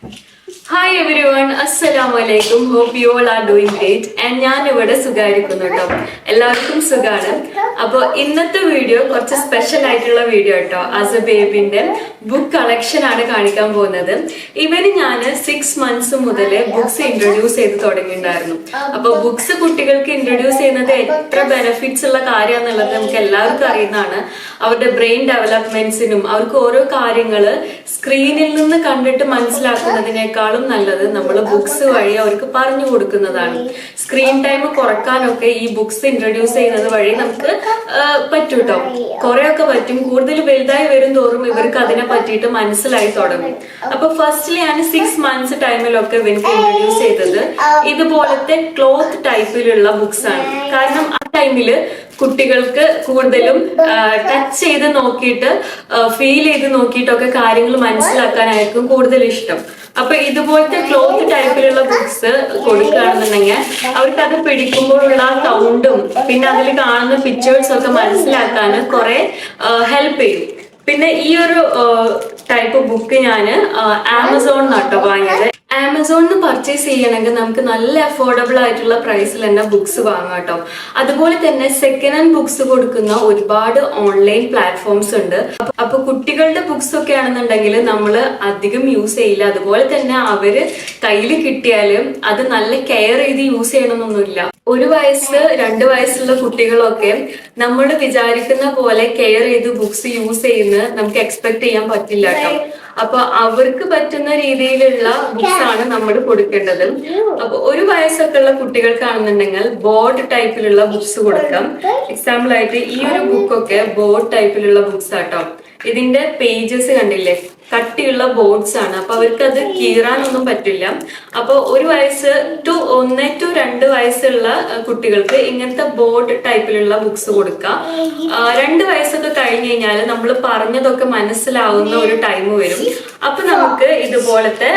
Hi everyone, Assalamu alaikum. Hope you all are doing great. And ഞാൻ ഇവിടെ സുഖായിരിക്കുന്നു കേട്ടോ. എല്ലാവർക്കും സുഖാണ്. അപ്പോൾ ഇന്നത്തെ വീഡിയോ കുറച്ച് സ്പെഷ്യൽ ആയിട്ടുള്ള വീഡിയോ കേട്ടോ. ആസ് എ ബേബിന്റെ ബുക്ക് കളക്ഷൻ ആണ് കാണിക്കാൻ പോകുന്നത്. ഇവന് ഞാൻ 6 months മുതൽ ബുക്സ് ഇൻട്രൊഡ്യൂസ് ചെയ്ത് തുടങ്ങിയിട്ടുണ്ടായിരുന്നു. അപ്പോൾ ബുക്സ് കുട്ടികൾക്ക് ഇൻട്രൊഡ്യൂസ് ചെയ്യുന്നത് എത്ര ബെനിഫിറ്റ്സ് ഉള്ള കാര്യമാണെന്നുള്ളത് നമുക്ക് എല്ലാവർക്കും അറിയുന്നതാണ്. അവരുടെ ബ്രെയിൻ ഡെവലപ്മെന്റ്സിനും അവർക്ക് ഓരോ കാര്യങ്ങള് സ്ക്രീനിൽ നിന്ന് കണ്ടിട്ട് മനസ്സിലാക്കുന്നതിനേക്കാളും നല്ലത് നമ്മൾ ബുക്സ് വഴി അവർക്ക് പറഞ്ഞു കൊടുക്കുന്നതാണ്. സ്ക്രീൻ ടൈം കുറക്കാനൊക്കെ ഈ ബുക്സ് ഇൻട്രൊഡ്യൂസ് ചെയ്യുന്നത് വഴി നമുക്ക് പറ്റും കേട്ടോ. കുറെയൊക്കെ പറ്റും. കൂടുതൽ വലുതായി വരും തോറും ഇവർക്ക് അതിനെ പറ്റിയിട്ട് മനസ്സിലായി തുടങ്ങും. അപ്പൊ ഫസ്റ്റ്ലി ഞാൻ 6 months ടൈമിലൊക്കെ ഇവർക്ക് ഇൻട്രൊഡ്യൂസ് ചെയ്തത് ഇതുപോലത്തെ ക്ലോത്ത് ടൈപ്പിലുള്ള ബുക്സ് ആണ്. കാരണം ആ ടൈമില് കുട്ടികൾക്ക് കൂടുതലും ടച്ച് ചെയ്ത് നോക്കിയിട്ട് ഫീൽ ചെയ്ത് നോക്കിയിട്ടൊക്കെ കാര്യങ്ങൾ മനസ്സിലാക്കാനായിരിക്കും കൂടുതൽ ഇഷ്ടം. അപ്പൊ ഇതുപോലത്തെ ക്ലോത്ത് ടൈപ്പിലുള്ള ബുക്സ് കൊടുക്കുകയാണെന്നുണ്ടെങ്കിൽ അവർക്ക് അത് പിടിക്കുമ്പോഴുള്ള സൗണ്ടും പിന്നെ അതിൽ കാണുന്ന പിക്ചേഴ്സും ഒക്കെ മനസ്സിലാക്കാൻ കുറെ ഹെൽപ്പ് ചെയ്യും. പിന്നെ ഈ ഒരു ടൈപ്പ് ബുക്ക് ഞാൻ ആമസോൺ നട്ടോ വാങ്ങിയത്. ആമസോണിൽ പർച്ചേസ് ചെയ്യണമെങ്കിൽ നമുക്ക് നല്ല അഫോർഡബിൾ ആയിട്ടുള്ള പ്രൈസിൽ തന്നെ ബുക്സ് വാങ്ങാം കേട്ടോ. അതുപോലെ തന്നെ സെക്കൻഡ് ഹാൻഡ് ബുക്സ് കൊടുക്കുന്ന ഒരുപാട് ഓൺലൈൻ പ്ലാറ്റ്ഫോംസ് ഉണ്ട്. അപ്പൊ കുട്ടികളുടെ ബുക്സ് ഒക്കെ ആണെന്നുണ്ടെങ്കിൽ നമ്മൾ അധികം യൂസ് ചെയ്യില്ല. അതുപോലെ തന്നെ അവര് കയ്യിൽ കിട്ടിയാലും അത് നല്ല കെയർ ചെയ്ത് യൂസ് ചെയ്യണമെന്നൊന്നുമില്ല. 1 വയസ്സ് 2 വയസ്സുള്ള കുട്ടികളൊക്കെ നമ്മൾ വിചാരിക്കുന്ന പോലെ കെയർ ചെയ്ത് ബുക്സ് യൂസ് ചെയ്യുന്നത് നമുക്ക് എക്സ്പെക്ട് ചെയ്യാൻ പറ്റില്ല കേട്ടോ. അപ്പൊ അവർക്ക് പറ്റുന്ന രീതിയിലുള്ള ബുക്സ് ആണ് നമ്മൾ കൊടുക്കേണ്ടത്. അപ്പൊ 1 വയസ്സൊക്കെ ഉള്ള കുട്ടികൾക്കാണെന്നുണ്ടെങ്കിൽ ബോർഡ് ടൈപ്പിലുള്ള ബുക്സ് കൊടുക്കാം. എക്സാമ്പിൾ ആയിട്ട് ഈ ഒരു ബുക്കൊക്കെ ബോർഡ് ടൈപ്പിലുള്ള ബുക്സ് ആട്ടോ. ഇതിന്റെ പേജസ് കണ്ടില്ലേ, കട്ടിയുള്ള ബോർഡ്സ് ആണ്. അപ്പൊ അവർക്ക് അത് കീറാനൊന്നും പറ്റില്ല. അപ്പൊ 1 വയസ്സ് ടു 1 to 2 വയസ്സുള്ള കുട്ടികൾക്ക് ഇങ്ങനത്തെ ബോർഡ് ടൈപ്പിലുള്ള ബുക്സ് കൊടുക്കാം. 2 വയസ്സൊക്കെ കഴിഞ്ഞ് കഴിഞ്ഞാൽ നമ്മൾ പറഞ്ഞതൊക്കെ മനസ്സിലാവുന്ന ഒരു ടൈം വരും. അപ്പൊ നമുക്ക് ഇതുപോലത്തെ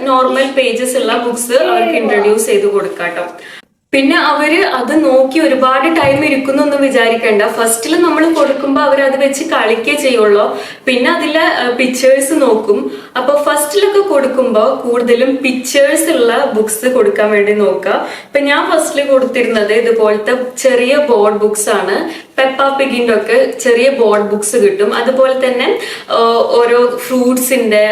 നോർമൽ പേജസ് ഉള്ള ബുക്സ് അവർക്ക് ഇൻട്രൊഡ്യൂസ് ചെയ്ത് കൊടുക്കാം കേട്ടോ. പിന്നെ അവര് അത് നോക്കി ഒരുപാട് ടൈം ഇരിക്കുന്നൊന്നും വിചാരിക്കണ്ട. ഫസ്റ്റിൽ നമ്മൾ കൊടുക്കുമ്പോൾ അവർ അത് വെച്ച് കളിക്കേ ചെയ്യുള്ളൂ. പിന്നെ അതിലെ പിക്ചേഴ്സ് നോക്കും. അപ്പൊ ഫസ്റ്റിലൊക്കെ കൊടുക്കുമ്പോൾ കൂടുതലും പിക്ചേഴ്സ് ഉള്ള ബുക്സ് കൊടുക്കാൻ വേണ്ടി നോക്കുക. ഇപ്പൊ ഞാൻ ഫസ്റ്റിൽ കൊടുത്തിരുന്നത് ഇതുപോലത്തെ ചെറിയ ബോർഡ് ബുക്സ് ആണ്. പെപ്പ പിഗിന്റെ ഒക്കെ ചെറിയ ബോർഡ് ബുക്സ് കിട്ടും. അതുപോലെ തന്നെ ഓരോ ഫ്രൂട്ട്സിന്റെ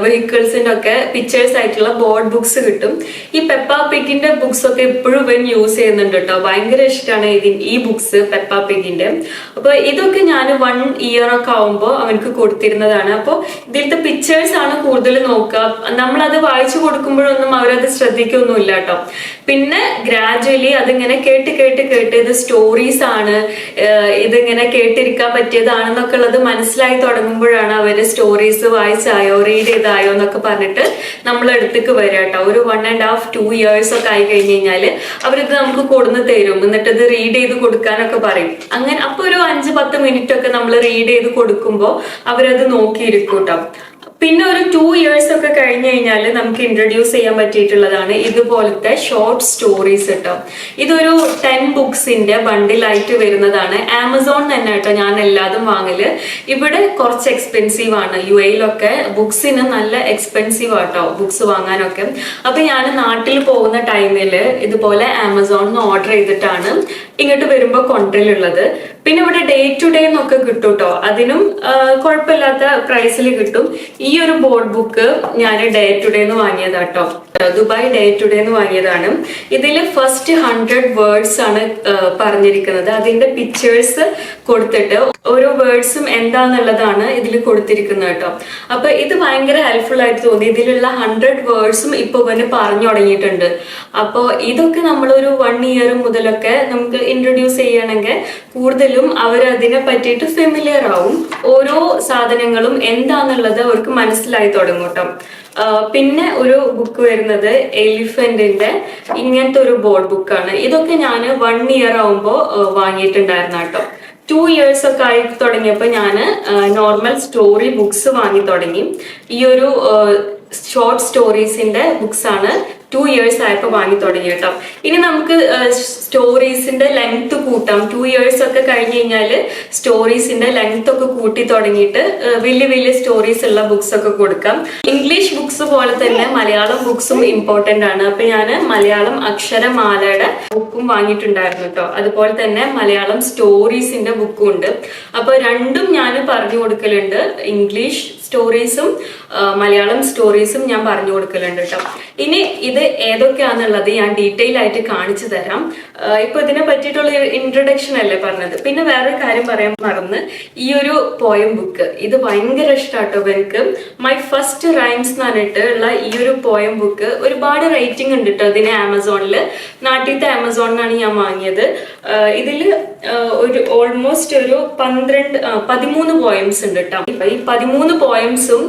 വെഹിക്കിൾസിന്റെ ഒക്കെ പിക്ചേഴ്സ് ആയിട്ടുള്ള ബോർഡ് ബുക്സ് കിട്ടും. ഈ പെപ്പ പിഗിന്റെ ബുക്സ് ഒക്കെ എപ്പോഴും യൂസ് ചെയ്യുന്നുണ്ട് കേട്ടോ. ഭയങ്കര ഇഷ്ടമാണ് ഈ ബുക്സ് പെപ്പ പിഗിന്റെ. അപ്പൊ ഇതൊക്കെ ഞാൻ 1 year ഒക്കെ ആവുമ്പോൾ അവനക്ക് കൊടുത്തിരുന്നതാണ്. അപ്പൊ ഇതിലത്തെ പിക്ചേഴ്സ് ആണ് കൂടുതൽ നോക്കുക. നമ്മളത് വായിച്ചു കൊടുക്കുമ്പോഴൊന്നും അവരത് ശ്രദ്ധിക്കൊന്നുമില്ല കേട്ടോ. പിന്നെ ഗ്രാജുവലി അതിങ്ങനെ കേട്ട് ഇത് സ്റ്റോറീസ് ആണ്, ഇതിങ്ങനെ കേട്ടിരിക്കാൻ പറ്റിയതാണെന്നൊക്കെ ഉള്ളത് മനസ്സിലായി തുടങ്ങുമ്പോഴാണ് അവര് സ്റ്റോറീസ് വായിച്ചായോ റീഡ് ചെയ്തായോ എന്നൊക്കെ പറഞ്ഞിട്ട് നമ്മളടുത്തേക്ക് വരിക കേട്ടോ. ഒരു 1.5 2 years ഒക്കെ ആയി കഴിഞ്ഞ് കഴിഞ്ഞാല് അവരിത് നമുക്ക് കൊടുന്ന് തരും. എന്നിട്ട് ഇത് റീഡ് ചെയ്ത് കൊടുക്കാനൊക്കെ പറയും. അങ്ങനെ അപ്പൊ ഒരു 5-10 minute ഒക്കെ നമ്മൾ റീഡ് ചെയ്ത് കൊടുക്കുമ്പോ അവരത് നോക്കിയിരിക്കും കേട്ടോ. പിന്നെ ഒരു 2 years ഒക്കെ കഴിഞ്ഞ് കഴിഞ്ഞാൽ നമുക്ക് ഇൻട്രൊഡ്യൂസ് ചെയ്യാൻ പറ്റിയിട്ടുള്ളതാണ് ഇതുപോലത്തെ ഷോർട്ട് സ്റ്റോറീസ് കേട്ടോ. ഇതൊരു 10 ബുക്സിന്റെ ബണ്ടിലായിട്ട് വരുന്നതാണ്. ആമസോൺ തന്നെ കേട്ടോ ഞാൻ എല്ലാതും വാങ്ങല്. ഇവിടെ കുറച്ച് എക്സ്പെൻസീവ് ആണ്. UAE ബുക്സിന് നല്ല എക്സ്പെൻസീവ് ആട്ടോ ബുക്സ് വാങ്ങാനൊക്കെ. അപ്പൊ ഞാൻ നാട്ടിൽ പോകുന്ന ടൈമില് ഇതുപോലെ ആമസോണിൽ ഓർഡർ ചെയ്തിട്ടാണ് ഇങ്ങോട്ട് വരുമ്പോ കൊണ്ടുവരുള്ളത്. പിന്നെ ഇവിടെ ഡേ ടു ഡേ എന്നൊക്കെ കിട്ടും കേട്ടോ. അതിനും കുഴപ്പമില്ലാത്ത പ്രൈസിൽ കിട്ടും. ഈ ഒരു ബോർഡ് ബുക്ക് ഞാൻ ഡേ ടു ഡേ എന്ന് വാങ്ങിയതാട്ടോ. ദുബായ് ഡേ ടു ഡേ എന്ന് വാങ്ങിയതാണ്. ഇതിൽ ഫസ്റ്റ് 100 വേർഡ്സ് ആണ് പറഞ്ഞിരിക്കുന്നത്. അതിന്റെ പിക്ചേഴ്സ് കൊടുത്തിട്ട് ഓരോ വേർഡ്സും എന്താന്നുള്ളതാണ് ഇതിൽ കൊടുത്തിരിക്കുന്നത് കേട്ടോ. അപ്പൊ ഇത് ഭയങ്കര ഹെൽപ്ഫുൾ ആയിട്ട് തോന്നി. ഇതിലുള്ള 100 വേർഡ്സും ഇപ്പൊ ഇവന് പറഞ്ഞു തുടങ്ങിയിട്ടുണ്ട്. അപ്പൊ ഇതൊക്കെ നമ്മളൊരു 1 year മുതലൊക്കെ നമുക്ക് ഇൻട്രൊഡ്യൂസ് ചെയ്യണമെങ്കിൽ കൂടുതലും അവരതിനെ പറ്റിയിട്ട് ഫെമിലിയർ ആവും. ഓരോ സാധനങ്ങളും എന്താന്നുള്ളത് അവർക്ക് മനസ്സിലായി തുടങ്ങും കേട്ടോ. പിന്നെ ഒരു ബുക്ക് വരുന്നത് എലിഫന്റിന്റെ ഇങ്ങനത്തെ ഒരു ബോർഡ് ബുക്കാണ്. ഇതൊക്കെ ഞാൻ 1 year ആവുമ്പോൾ വാങ്ങിയിട്ടുണ്ടായിരുന്നു കേട്ടോ. 2 years ഒക്കെ ആയി തുടങ്ങിയപ്പോൾ ഞാൻ നോർമൽ സ്റ്റോറി ബുക്സ് വാങ്ങി തുടങ്ങി. ഈ ഒരു ഷോർട്ട് സ്റ്റോറീസിന്റെ ബുക്സ് ആണ് 2 years ആയപ്പോൾ വാങ്ങി തുടങ്ങി കേട്ടോ. ഇനി നമുക്ക് സ്റ്റോറീസിന്റെ ലെങ്ത് കൂട്ടാം. 2 years ഒക്കെ കഴിഞ്ഞ് കഴിഞ്ഞാല് സ്റ്റോറീസിന്റെ ലെങ്ത് ഒക്കെ കൂട്ടി തുടങ്ങിയിട്ട് വലിയ വലിയ സ്റ്റോറീസ് ഉള്ള ബുക്സ് ഒക്കെ കൊടുക്കാം. ഇംഗ്ലീഷ് ബുക്സ് പോലെ തന്നെ മലയാളം ബുക്സും ഇമ്പോർട്ടന്റ് ആണ്. അപ്പൊ ഞാൻ മലയാളം അക്ഷരമാലയുടെ ബുക്കും വാങ്ങിയിട്ടുണ്ടായിരുന്നു കേട്ടോ. അതുപോലെ തന്നെ മലയാളം സ്റ്റോറീസിന്റെ ബുക്കും ഉണ്ട്. അപ്പൊ രണ്ടും ഞാൻ പറഞ്ഞു കൊടുക്കലുണ്ട്. ഇംഗ്ലീഷ് സ്റ്റോറീസും മലയാളം സ്റ്റോറീസും ഞാൻ പറഞ്ഞു കൊടുക്കലുണ്ട് കേട്ടോ. ഇനി ഇത് ഏതൊക്കെയാണെന്നുള്ളത് ഞാൻ ഡീറ്റെയിൽ ആയിട്ട് കാണിച്ചു തരാം. ഇപ്പൊ ഇതിനെ പറ്റിയിട്ടുള്ള ഇൻട്രൊഡക്ഷൻ അല്ലേ പറഞ്ഞത്. പിന്നെ വേറൊരു കാര്യം പറയാൻ മറന്ന്, ഈ ഒരു പോയം ബുക്ക് ഇത് ഭയങ്കര ഇഷ്ടാട്ടോ എനിക്ക്. മൈ ഫസ്റ്റ് റൈംസ് എന്ന് പറഞ്ഞിട്ട് ഉള്ള ഈ ഒരു പോയം ബുക്ക് ഒരുപാട് റേറ്റിംഗ് ഉണ്ട് കേട്ടോ ഇതിന് ആമസോണില്. നാട്ടിലത്തെ ആമസോണിനാണ് ഞാൻ വാങ്ങിയത്. ഇതില് ഒരു ഓൾമോസ്റ്റ് ഒരു 13 പോയംസ് ഉണ്ട് കേട്ടോ. ഈ 13 പോയംസും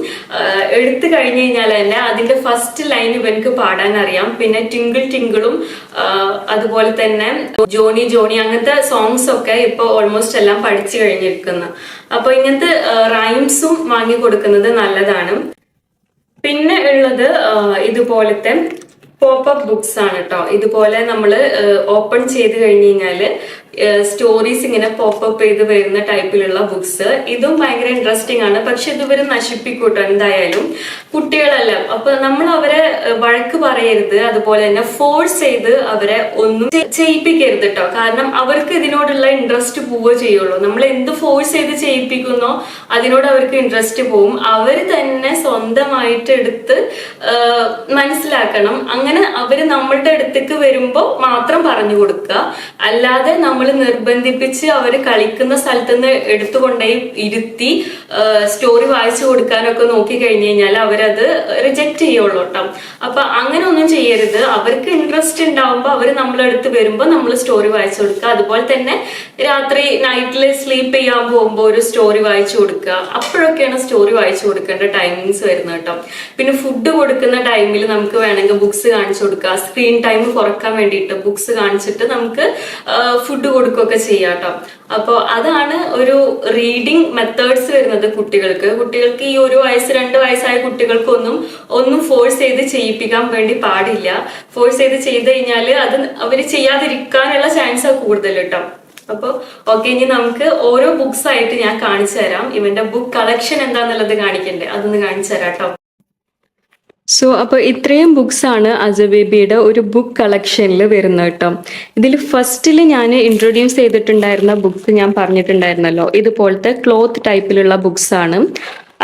എടുത്തു കഴിഞ്ഞു കഴിഞ്ഞാൽ തന്നെ അതിന്റെ ഫസ്റ്റ് ലൈൻ ഇവർക്ക് പാടാൻ അറിയാം. പിന്നെ ടിങ്കിൾ ടിങ്കിളും അതുപോലെ തന്നെ ജോണി ജോണി അങ്ങനത്തെ സോങ്സ് ഒക്കെ ഇപ്പൊ ഓൾമോസ്റ്റ് എല്ലാം പഠിച്ചു കഴിഞ്ഞിരിക്കുന്നു. അപ്പൊ ഇങ്ങനത്തെ റൈംസും വാങ്ങി കൊടുക്കുന്നത് നല്ലതാണ്. പിന്നെ ഉള്ളത് ഇതുപോലത്തെ പോപ്പപ്പ് ബുക്സ് ആണ് കേട്ടോ. ഇതുപോലെ നമ്മൾ ഓപ്പൺ ചെയ്ത് കഴിഞ്ഞ് കഴിഞ്ഞാല് സ്റ്റോറീസ് ഇങ്ങനെ പോപ്പപ്പ് ചെയ്ത് വരുന്ന ടൈപ്പിലുള്ള ബുക്സ്. ഇതും ഭയങ്കര ഇൻട്രസ്റ്റിംഗ് ആണ്. പക്ഷെ ഇതുവരെ നശിപ്പിക്കൂട്ടോ എന്തായാലും. കുട്ടികളല്ല, അപ്പൊ നമ്മൾ അവരെ വഴക്ക് പറയരുത്. അതുപോലെ തന്നെ ഫോഴ്സ് ചെയ്ത് അവരെ ഒന്നും ചെയ്യിപ്പിക്കരുത് കേട്ടോ. കാരണം അവർക്ക് ഇതിനോടുള്ള ഇൻട്രസ്റ്റ് പോവുക ചെയ്യുള്ളൂ. നമ്മൾ എന്ത് ഫോഴ്സ് ചെയ്ത് ചെയ്യിപ്പിക്കുന്നോ അതിനോട് അവർക്ക് ഇൻട്രസ്റ്റ് പോവും. അവർ തന്നെ സ്വന്തമായിട്ട് എടുത്ത് മനസ്സിലാക്കണം. അങ്ങനെ അവര് നമ്മളുടെ അടുത്തേക്ക് വരുമ്പോ മാത്രം പറഞ്ഞു കൊടുക്കുക. അല്ലാതെ നമ്മൾ നിർബന്ധിപ്പിച്ച് അവര് കളിക്കുന്ന സ്ഥലത്ത് നിന്ന് എടുത്തുകൊണ്ടേ ഇരുത്തി സ്റ്റോറി വായിച്ചു കൊടുക്കാനൊക്കെ നോക്കി കഴിഞ്ഞു കഴിഞ്ഞാൽ അവരത് റിജക്ട് ചെയ്യുള്ളൂ കേട്ടോ. അപ്പൊ അങ്ങനെ ഒന്നും ചെയ്യരുത്. അവർക്ക് ഇൻട്രസ്റ്റ് ഉണ്ടാവുമ്പോ അവര് നമ്മളെടുത്ത് വരുമ്പോ നമ്മൾ സ്റ്റോറി വായിച്ചു കൊടുക്കുക. അതുപോലെ തന്നെ രാത്രി നൈറ്റില് സ്ലീപ്പ് ചെയ്യാൻ പോകുമ്പോ ഒരു സ്റ്റോറി വായിച്ചു കൊടുക്കുക. അപ്പോഴൊക്കെയാണ് സ്റ്റോറി വായിച്ചു കൊടുക്കേണ്ട ടൈമിങ്സ് വരുന്നത് കേട്ടോ. പിന്നെ ഫുഡ് കൊടുക്കുന്ന ടൈമിൽ നമുക്ക് വേണമെങ്കിൽ ബുക്സ് കാണിച്ചു കൊടുക്കുക. സ്ക്രീൻ ടൈം കുറക്കാൻ വേണ്ടിയിട്ട് ബുക്സ് കാണിച്ചിട്ട് നമുക്ക് ഫുഡ് കൊടുക്കുകയൊക്കെ ചെയ്യാം കേട്ടോ. അപ്പോൾ അതാണ് ഒരു റീഡിങ് മെത്തേഡ്സ് വരുന്നത് കുട്ടികൾക്ക്. ഈ 1 വയസ്സ് 2 വയസ്സായ കുട്ടികൾക്കൊന്നും ഫോഴ്സ് ചെയ്ത് ചെയ്യിപ്പിക്കാൻ വേണ്ടി പാടില്ല. ഫോഴ്സ് ചെയ്ത് ചെയ്ത് കഴിഞ്ഞാൽ അത് അവര് ചെയ്യാതിരിക്കാനുള്ള ചാൻസ് കൂടുതൽ കേട്ടോ. അപ്പൊ ഓക്കെ, ഇനി നമുക്ക് ഓരോ ബുക്സ് ആയിട്ട് ഞാൻ കാണിച്ചു തരാം. ഇവന്റെ ബുക്ക് കളക്ഷൻ എന്താന്നുള്ളത് കാണിക്കണ്ടേ, അതൊന്ന് കാണിച്ചു തരാം കേട്ടോ. സോ അപ്പോൾ ഇത്രയും ബുക്സ് ആണ് അസബേബിയുടെ ഒരു ബുക്ക് കളക്ഷനിൽ വരുന്നത് കേട്ടോ. ഇതിൽ ഫസ്റ്റിൽ ഞാൻ ഇൻട്രൊഡ്യൂസ് ചെയ്തിട്ടുണ്ടായിരുന്ന ബുക്സ് ഞാൻ പറഞ്ഞിട്ടുണ്ടായിരുന്നല്ലോ, ഇതുപോലത്തെ ക്ലോത്ത് ടൈപ്പിലുള്ള ബുക്സ് ആണ്.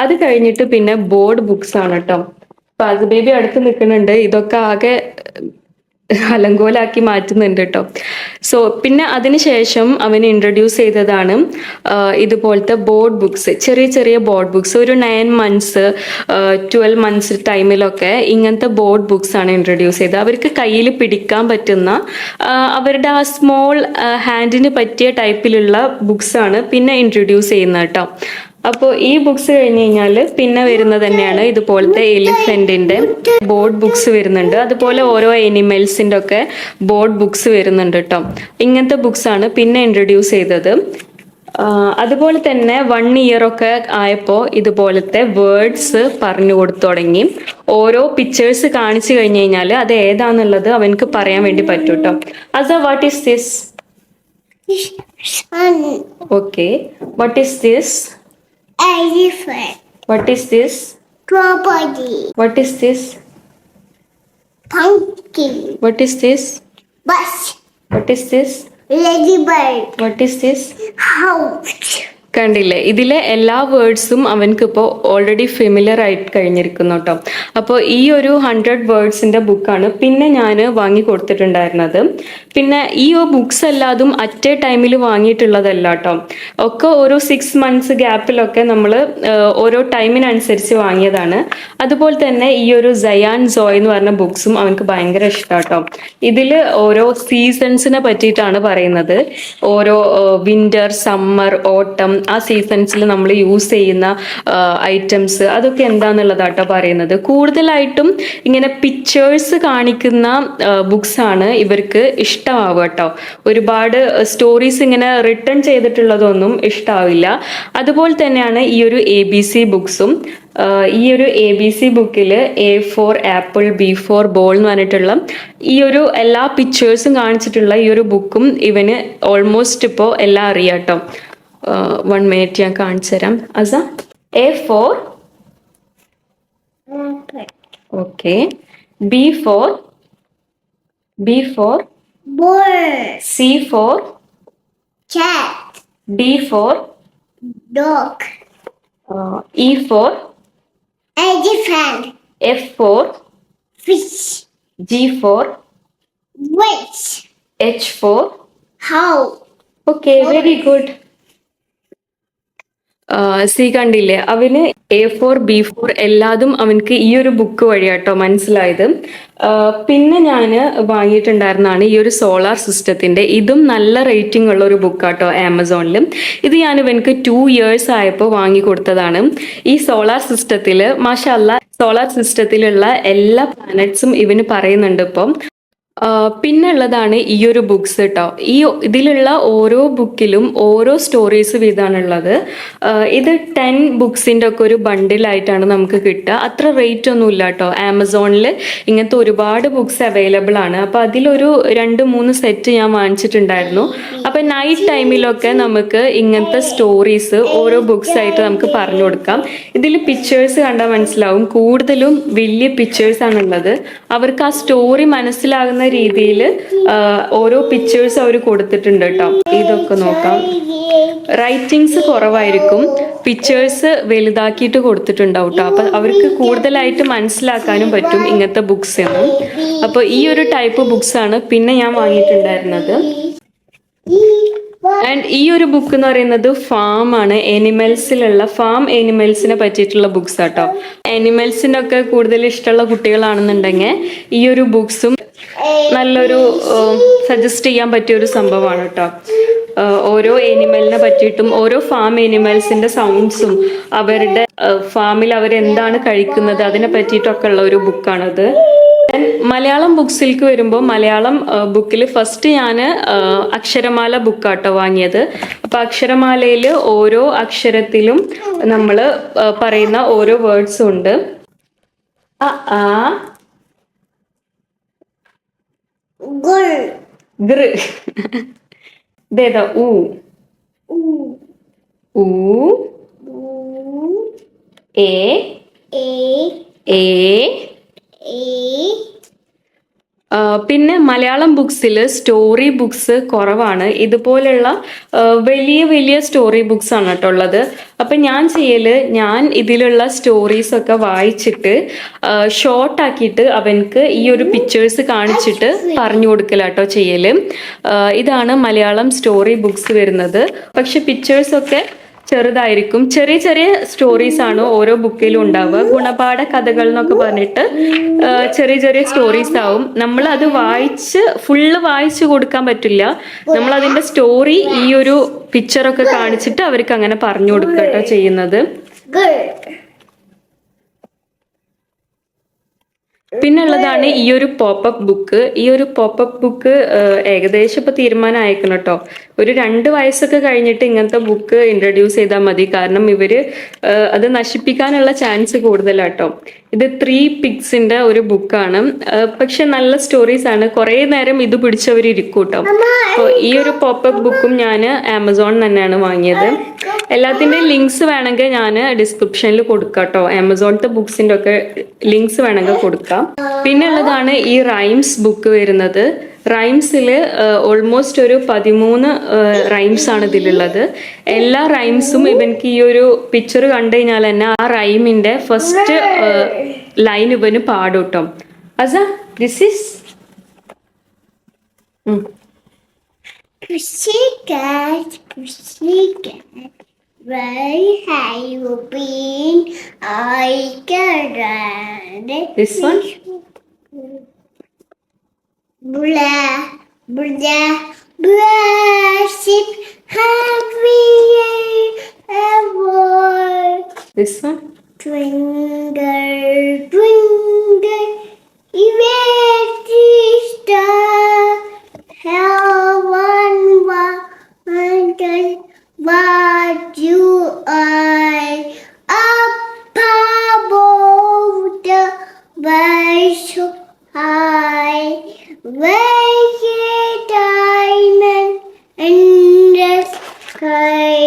അത് കഴിഞ്ഞിട്ട് പിന്നെ ബോർഡ് ബുക്സ് ആണ് കേട്ടോ. അപ്പൊ അസബേബി അടുത്ത് നിൽക്കുന്നുണ്ട്. ഇതൊക്കെ ആകെ അലങ്കോലാക്കി മാറ്റുന്നുണ്ട് കേട്ടോ. സോ പിന്നെ അതിനുശേഷം അവൻ ഇൻട്രൊഡ്യൂസ് ചെയ്തതാണ് ഇതുപോലത്തെ ബോർഡ് ബുക്സ്, ചെറിയ ചെറിയ ബോർഡ് ബുക്സ്. ഒരു 9 months 12 months ടൈമിലൊക്കെ ഇങ്ങനത്തെ ബോർഡ് ബുക്സ് ആണ് ഇൻട്രൊഡ്യൂസ് ചെയ്തത്. അവർക്ക് കയ്യിൽ പിടിക്കാൻ പറ്റുന്ന അവരുടെ ആ സ്മോൾ ഹാൻഡിന് പറ്റിയ ടൈപ്പിലുള്ള ബുക്സ് ആണ് പിന്നെ ഇൻട്രൊഡ്യൂസ് ചെയ്യുന്നത് കേട്ടോ. അപ്പോൾ ഈ ബുക്സ് കഴിഞ്ഞ് കഴിഞ്ഞാൽ പിന്നെ വരുന്നത് തന്നെയാണ് ഇതുപോലത്തെ എലിഫന്റിന്റെ ബോർഡ് ബുക്സ് വരുന്നുണ്ട്. അതുപോലെ ഓരോ എനിമൽസിന്റെ ഒക്കെ ബോർഡ് ബുക്സ് വരുന്നുണ്ട് കേട്ടോ. ഇങ്ങനത്തെ ബുക്സ് ആണ് പിന്നെ ഇൻട്രൊഡ്യൂസ് ചെയ്തത്. അതുപോലെ തന്നെ 1 year ഒക്കെ ആയപ്പോൾ ഇതുപോലത്തെ വേർഡ്സ് പറഞ്ഞു കൊടുത്തു തുടങ്ങി. ഓരോ പിക്ചേഴ്സ് കാണിച്ചു കഴിഞ്ഞു കഴിഞ്ഞാൽ അത് ഏതാന്നുള്ളത് അവനക്ക് പറയാൻ വേണ്ടി പറ്റും കേട്ടോ. അസ, what is this? Okay, what is this? Elephant. What is this? Crocodile. What is this? Pumpkin. What is this? Bus. What is this? Ladybird. What is this? House. കണ്ടില്ലേ, ഇതിലെ എല്ലാ വേർഡ്സും അവനക്ക് ഇപ്പോൾ ഓൾറെഡി ഫെമിലിയർ ആയിട്ട് കഴിഞ്ഞിരിക്കുന്നു കേട്ടോ. അപ്പോൾ ഈ ഒരു 100 വേർഡ്സിന്റെ ബുക്കാണ് പിന്നെ ഞാൻ വാങ്ങി കൊടുത്തിട്ടുണ്ടായിരുന്നത്. പിന്നെ ഈ ബുക്സ് എല്ലാതും അറ്റ് എ ടൈമിൽ വാങ്ങിയിട്ടുള്ളതല്ല കേട്ടോ. ഒക്കെ ഓരോ 6 months ഗ്യാപ്പിലൊക്കെ നമ്മൾ ഓരോ ടൈമിനനുസരിച്ച് വാങ്ങിയതാണ്. അതുപോലെ തന്നെ ഈ ഒരു സയാൻ സോയ് എന്ന് പറഞ്ഞ ബുക്സും അവനക്ക് ഭയങ്കര ഇഷ്ടം കേട്ടോ. ഇതിൽ ഓരോ സീസൺസിനെ പറ്റിയിട്ടാണ് പറയുന്നത്. ഓരോ വിന്റർ, സമ്മർ, ഓട്ടം ആ സീസൺസിൽ നമ്മൾ യൂസ് ചെയ്യുന്ന ഐറ്റംസ് അതൊക്കെ എന്താന്നുള്ളതാട്ടോ പറയുന്നത്. കൂടുതലായിട്ടും ഇങ്ങനെ പിക്ചേഴ്സ് കാണിക്കുന്ന ബുക്സ് ആണ് ഇവർക്ക് ഇഷ്ടമാവുക കേട്ടോ. ഒരുപാട് സ്റ്റോറീസ് ഇങ്ങനെ റിട്ടേൺ ചെയ്തിട്ടുള്ളതൊന്നും ഇഷ്ടാവില്ല. അതുപോലെ തന്നെയാണ് ഈ ഒരു ABC ബുക്സും. ഈ ഒരു ABC ബുക്കിൽ A4 ആപ്പിൾ, B4 ബോൾ എന്ന് പറഞ്ഞിട്ടുള്ള ഈ ഒരു എല്ലാ പിക്ചേഴ്സും കാണിച്ചിട്ടുള്ള ഈ ഒരു ബുക്കും ഇവന് ഓൾമോസ്റ്റ് ഇപ്പോൾ എല്ലാം അറിയാം കേട്ടോ. 1 മിനിറ്റ് ഞാൻ കാണിച്ചു തരാം. അസ A4 okay, B4 Bird. C4 Cat. D4 Dog. E4 Elephant. F4 Fish. G4 Witch. H4. How. Okay, very good. C കണ്ടില്ലേ, അവന് A4 B4 എല്ലാതും അവനക്ക് ഈ ഒരു ബുക്ക് വഴിയാട്ടോ മനസ്സിലായത്. പിന്നെ ഞാൻ വാങ്ങിയിട്ടുണ്ടായിരുന്നതാണ് ഈ ഒരു സോളാർ സിസ്റ്റത്തിന്റെ. ഇതും നല്ല റേറ്റിംഗ് ഉള്ള ഒരു ബുക്കാട്ടോ ആമസോണിൽ. ഇത് ഞാൻ ഇവനക്ക് 2 years ആയപ്പോൾ വാങ്ങി കൊടുത്തതാണ്. ഈ സോളാർ സിസ്റ്റത്തിൽ മാഷാഅല്ലാ സോളാർ സിസ്റ്റത്തിലുള്ള എല്ലാ പ്ലാനറ്റ്സും ഇവന് പറയുന്നുണ്ട് ഇപ്പം. പിന്നെ ഉള്ളതാണ് ഈ ഒരു ബുക്സ് കേട്ടോ. ഇതിലുള്ള ഓരോ ബുക്കിലും ഓരോ സ്റ്റോറീസ് വീതമാണുള്ളത്. ഇത് 10 ബുക്സിൻ്റെ ഒക്കെ ഒരു ബണ്ടിലായിട്ടാണ് നമുക്ക് കിട്ടുക. അത്ര റേറ്റ് ഒന്നും ഇല്ല കേട്ടോ. ആമസോണിൽ ഇങ്ങനത്തെ ഒരുപാട് ബുക്സ് അവൈലബിൾ ആണ്. അപ്പോൾ അതിലൊരു 2-3 സെറ്റ് ഞാൻ വാങ്ങിച്ചിട്ടുണ്ടായിരുന്നു. അപ്പം നൈറ്റ് ടൈമിലൊക്കെ നമുക്ക് ഇങ്ങനത്തെ സ്റ്റോറീസ് ഓരോ ബുക്സ് ആയിട്ട് നമുക്ക് പറഞ്ഞു കൊടുക്കാം. ഇതിൽ പിക്ചേഴ്സ് കണ്ടാൽ മനസ്സിലാവും, കൂടുതലും വലിയ പിക്ചേഴ്സ് ആണുള്ളത്. അവർക്ക് ആ സ്റ്റോറി മനസ്സിലാകുന്ന രീതിയിൽ ഓരോ പിക്ചേഴ്സ് അവർ കൊടുത്തിട്ടുണ്ട് കേട്ടോ. ഇതൊക്കെ നോക്കാം. റൈറ്റിങ്സ് കുറവായിരിക്കും, പിക്ചേഴ്സ് വലുതാക്കിയിട്ട് കൊടുത്തിട്ടുണ്ടാവും കേട്ടോ. അപ്പൊ അവർക്ക് കൂടുതലായിട്ട് മനസ്സിലാക്കാനും പറ്റും ഇങ്ങനത്തെ ബുക്സ് എന്ന്. അപ്പോൾ ഈ ഒരു ടൈപ്പ് ബുക്സ് ആണ് പിന്നെ ഞാൻ വാങ്ങിയിട്ടുണ്ടായിരുന്നത്. ആൻഡ് ഈ ഒരു ബുക്ക് എന്ന് പറയുന്നത് ഫാം ആണ്, എനിമൽസിലുള്ള ഫാം എനിമൽസിനെ പറ്റിയിട്ടുള്ള ബുക്സ് ആട്ടോ. എനിമൽസിനൊക്കെ കൂടുതൽ ഇഷ്ടമുള്ള കുട്ടികളാണെന്നുണ്ടെങ്കിൽ ഈ ഒരു ബുക്സും നല്ലൊരു സജസ്റ്റ് ചെയ്യാൻ പറ്റിയ ഒരു സംഭവമാണ് കേട്ടോ. ഓരോ എനിമലിനെ പറ്റിയിട്ടും ഓരോ ഫാം എനിമൽസിന്റെ സൗണ്ട്സും അവരുടെ ഫാമിൽ അവരെന്താണ് കഴിക്കുന്നത് അതിനെ പറ്റിയിട്ടൊക്കെ ഉള്ള ഒരു ബുക്കാണത്. മലയാളം ബുക്സിലേക്ക് വരുമ്പോൾ മലയാളം ബുക്കിൽ ഫസ്റ്റ് ഞാൻ അക്ഷരമാല ബുക്കാട്ടോ വാങ്ങിയത്. അപ്പൊ അക്ഷരമാലയിൽ ഓരോ അക്ഷരത്തിലും നമ്മൾ പറയുന്ന ഓരോ വേർഡ്സും ഉണ്ട്. ഗൃ, ഇതേതാ ഊ, ഊ, എ, എ. പിന്നെ മലയാളം ബുക്സിൽ സ്റ്റോറി ബുക്സ് കുറവാണ്. ഇതുപോലെയുള്ള വലിയ വലിയ സ്റ്റോറി ബുക്സ് ആണ് കേട്ടോ ഉള്ളത്. അപ്പം ഞാൻ ഇതിലുള്ള സ്റ്റോറീസ് ഒക്കെ വായിച്ചിട്ട് ഷോർട്ട് ആക്കിയിട്ട് അവൻക്ക് ഈ ഒരു പിക്ചേഴ്സ് കാണിച്ചിട്ട് പറഞ്ഞു കൊടുക്കലാട്ടോ ചെയ്യല്. ഇതാണ് മലയാളം സ്റ്റോറി ബുക്സ് വരുന്നത്. പക്ഷെ പിക്ചേഴ്സൊക്കെ ചെറുതായിരിക്കും. ചെറിയ ചെറിയ സ്റ്റോറീസ് ആണ് ഓരോ ബുക്കിലും ഉണ്ടാവുക. ഗുണപാഠ കഥകൾ എന്നൊക്കെ പറഞ്ഞിട്ട് ചെറിയ ചെറിയ സ്റ്റോറീസ് ആവും. നമ്മൾ അത് ഫുള്ള് വായിച്ചു കൊടുക്കാൻ പറ്റില്ല. നമ്മൾ അതിന്റെ സ്റ്റോറി ഈ ഒരു പിക്ചറൊക്കെ കാണിച്ചിട്ട് അവർക്ക് അങ്ങനെ പറഞ്ഞു കൊടുക്കട്ടോ ചെയ്യുന്നത്. പിന്നെ ഉള്ളതാണ് ഈ ഒരു പോപ്പപ്പ് ബുക്ക്. ഈ ഒരു പോപ്പപ്പ് ബുക്ക് ഏകദേശം ഇപ്പൊ തീരുമാനം അയക്കണം കേട്ടോ. ഒരു 2 വയസ്സൊക്കെ കഴിഞ്ഞിട്ട് ഇങ്ങനത്തെ ബുക്ക് ഇൻട്രൊഡ്യൂസ് ചെയ്താൽ മതി. കാരണം ഇവര് അത് നശിപ്പിക്കാനുള്ള ചാൻസ് കൂടുതലാട്ടോ. ഇത് 3 പിഗ്സിന്റെ ഒരു ബുക്കാണ്. പക്ഷെ നല്ല സ്റ്റോറീസ് ആണ്. കുറെ നേരം ഇത് പിടിച്ചവർ ഇരിക്കും കേട്ടോ. അപ്പോൾ ഈ ഒരു പോപ്പപ്പ് ബുക്കും ഞാൻ ആമസോണിൽ തന്നെയാണ് വാങ്ങിയത്. എല്ലാത്തിൻ്റെയും ലിങ്ക്സ് വേണമെങ്കിൽ ഞാൻ ഡിസ്ക്രിപ്ഷനിൽ കൊടുക്കാം കേട്ടോ. ആമസോണിലത്തെ ബുക്സിന്റെ ഒക്കെ ലിങ്ക്സ് വേണമെങ്കിൽ കൊടുക്കാം. പിന്നെ ഉള്ളതാണ് ഈ റൈംസ് ബുക്ക് വരുന്നത്. റൈംസിൽ ഓൾമോസ്റ്റ് ഒരു 13 റൈംസ് ആണ് ഇതിലുള്ളത്. എല്ലാ റൈംസും ഇവനക്ക് ഈ ഒരു പിക്ചർ കണ്ടു കഴിഞ്ഞാൽ തന്നെ ആ റൈമിന്റെ ഫസ്റ്റ് ലൈൻ ഇവന് പാടും കേട്ടോ. അസ this is Pussycat, where have you been? I can't. This one? Blah, blah, worship, happy, Ever. This one? Twinkle, twinkle, little star, how wonderful what you are. Up above the world so high, like a diamond in the sky.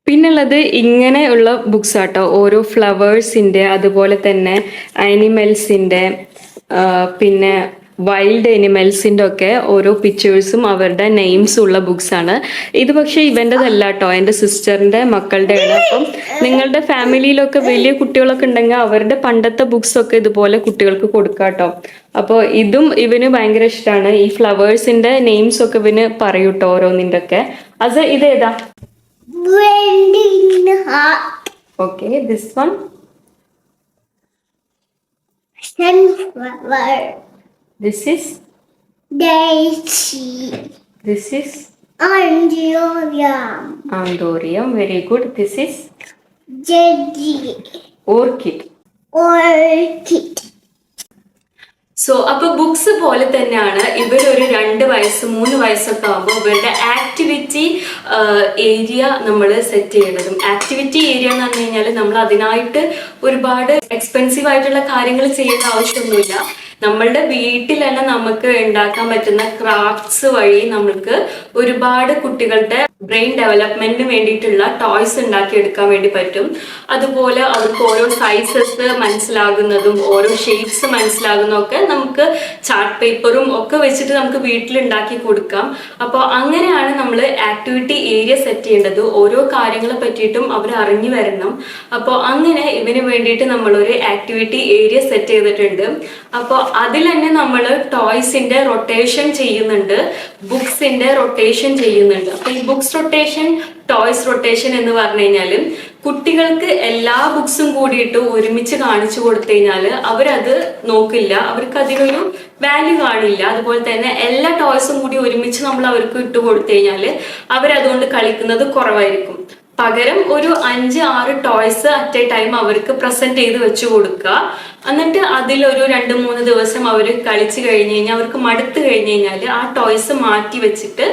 പിന്നുള്ളത് ഇങ്ങനെയുള്ള books ആട്ടോ. ഓരോ ഫ്ലവേഴ്സിന്റെ, അതുപോലെ തന്നെ ആനിമൽസിന്റെ, പിന്നെ wild ആനിമൽസിന്റെ ഒക്കെ ഓരോ പിക്ചേഴ്സും അവരുടെ നെയിംസും ഉള്ള ബുക്സ് ആണ് ഇത്. പക്ഷെ ഇവന്റെതല്ല കേട്ടോ, എന്റെ സിസ്റ്ററിന്റെ മക്കളുടെ ആണ്. അപ്പം നിങ്ങളുടെ ഫാമിലിയിലൊക്കെ വലിയ കുട്ടികളൊക്കെ ഉണ്ടെങ്കിൽ അവരുടെ പണ്ടത്തെ ബുക്സ് ഒക്കെ ഇതുപോലെ കുട്ടികൾക്ക് കൊടുക്കാം കേട്ടോ. അപ്പോൾ ഇതും ഇവന് ഭയങ്കര ഇഷ്ടമാണ്. ഈ ഫ്ലവേഴ്സിന്റെ നെയിംസ് ഒക്കെ ഇവന് പറയൂട്ടോ ഓരോന്നിന്റെ ഒക്കെ. അത് ഇതേതാ? Blending heart. Okay, this one. Sunflower. This is. Daisy. This is. Angiorium. Andorium. Very good. This is. Jelly. Orchid. Orchid. So അപ്പൊ ബുക്സ് പോലെ തന്നെയാണ് ഇവരൊരു 2 വയസ്സ് 3 വയസ്സൊക്കെ ആകുമ്പോൾ ഇവരുടെ ആക്ടിവിറ്റി ഏരിയ നമ്മൾ സെറ്റ് ചെയ്യേണ്ടതും. ആക്ടിവിറ്റി ഏരിയ എന്ന് പറഞ്ഞു കഴിഞ്ഞാൽ നമ്മൾ അതിനായിട്ട് ഒരുപാട് എക്സ്പെൻസീവ് ആയിട്ടുള്ള കാര്യങ്ങൾ ചെയ്യേണ്ട ആവശ്യമൊന്നുമില്ല. നമ്മളുടെ വീട്ടിൽ തന്നെ നമുക്ക് ഉണ്ടാക്കാൻ പറ്റുന്ന ക്രാഫ്റ്റ്സ് വഴി നമുക്ക് ഒരുപാട് കുട്ടികളുടെ ബ്രെയിൻ ഡെവലപ്മെന്റിന് വേണ്ടിയിട്ടുള്ള ടോയ്സ് ഉണ്ടാക്കി എടുക്കാൻ വേണ്ടി പറ്റും. അതുപോലെ അവർക്ക് ഓരോ സൈസസ് മനസ്സിലാകുന്നതും ഓരോ ഷേപ്സ് മനസ്സിലാകുന്നതും ഒക്കെ നമുക്ക് ചാർട്ട് പേപ്പറും ഒക്കെ വെച്ചിട്ട് നമുക്ക് വീട്ടിൽ ഉണ്ടാക്കി കൊടുക്കാം. അപ്പോൾ അങ്ങനെയാണ് നമ്മൾ ആക്ടിവിറ്റി ഏരിയ സെറ്റ് ചെയ്യേണ്ടത്. ഓരോ കാര്യങ്ങളെ പറ്റിയിട്ടും അവർ അറിഞ്ഞു വരണം. അപ്പോൾ അങ്ങനെ ഇവന് വേണ്ടിയിട്ട് നമ്മളൊരു ആക്ടിവിറ്റി ഏരിയ സെറ്റ് ചെയ്തിട്ടുണ്ട്. അപ്പോൾ അതിൽ തന്നെ നമ്മൾ ടോയ്സിന്റെ റൊട്ടേഷൻ ചെയ്യുന്നുണ്ട്, ബുക്സിന്റെ റൊട്ടേഷൻ ചെയ്യുന്നുണ്ട്. അപ്പൊ ഈ ബുക്സ് റൊട്ടേഷൻ, ടോയ്സ് റൊട്ടേഷൻ എന്ന് പറഞ്ഞു കഴിഞ്ഞാൽ കുട്ടികൾക്ക് എല്ലാ ബുക്സും കൂടിയിട്ട് ഒരുമിച്ച് കാണിച്ചു കൊടുത്തു കഴിഞ്ഞാൽ അവരത് നോക്കില്ല, അവർക്ക് അതിനൊരു വാല്യൂ കാണില്ല. അതുപോലെ തന്നെ എല്ലാ ടോയ്സും കൂടി ഒരുമിച്ച് നമ്മൾ അവർക്ക് ഇട്ട് കൊടുത്തു കഴിഞ്ഞാൽ അവരതുകൊണ്ട് കളിക്കുന്നത് കുറവായിരിക്കും. പകരം ഒരു 5-6 ടോയ്സ് അറ്റ് എ ടൈം അവർക്ക് പ്രസന്റ് ചെയ്ത് വെച്ചു കൊടുക്കുക. എന്നിട്ട് അതിലൊരു 2-3 ദിവസം അവർ കളിച്ചു കഴിഞ്ഞ് കഴിഞ്ഞാൽ അവർക്ക് മടുത്ത് കഴിഞ്ഞ് കഴിഞ്ഞാൽ ആ ടോയ്സ് മാറ്റി വെച്ചിട്ട്